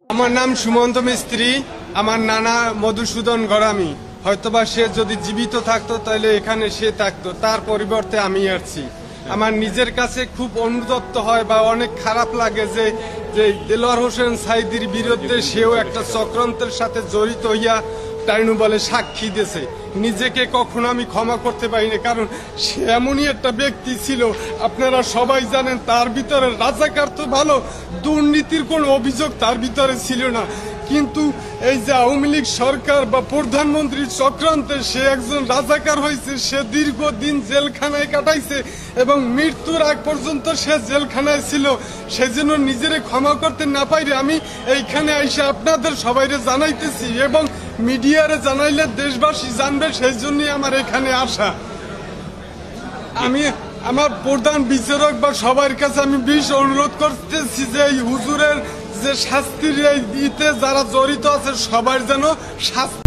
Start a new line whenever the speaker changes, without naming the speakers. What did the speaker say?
আমার নাম সুমন্ত মিস্ত্রি। আমার নানা মধুসূদন গড়ামি। হয়তোবা সে যদি জীবিত থাকতো তাহলে এখানে সে থাকতো, তার পরিবর্তে আমি আসছি। আমার নিজের কাছে খুব অনুতপ্ত হয় বা অনেক খারাপ লাগে যে দেলোয়ার হোসেন সাইদির বিরুদ্ধে সেও একটা চক্রান্তের সাথে জড়িত হইয়া টাইনু বলে সাক্ষী দিয়েছে। নিজেকে কখনো আমি ক্ষমা করতে পারিনি, কারণ সে এমনই একটা ব্যক্তি ছিল। আপনারা সবাই জানেন তার ভিতরে রাজাকার তো ভালো, দুর্নীতির কোনো অভিযোগ তার ভিতরে ছিল না। কিন্তু এই যে আওয়ামী লীগ সরকার বা প্রধানমন্ত্রীর চক্রান্তে সে একজন রাজাকার হয়েছে। সে দীর্ঘদিন জেলখানায় কাটাইছে এবং মৃত্যুর আগ পর্যন্ত সে জেলখানায় ছিল। সেজন্য নিজেরে ক্ষমা করতে না পাইলে আমি এইখানে এসে আপনাদের সবাইরে জানাইতেছি এবং মিডিয়ারে জানাইলে দেশবাসী জানবে, সেই জন্যই আমার এখানে আসা। আমি আমার প্রধান বিচারক বা সবার কাছে আমি বিশেষ অনুরোধ করতেছি যে এই হুজুরের যে শাস্তির ইতে যারা জড়িত আছে সবার যেন শাস্তি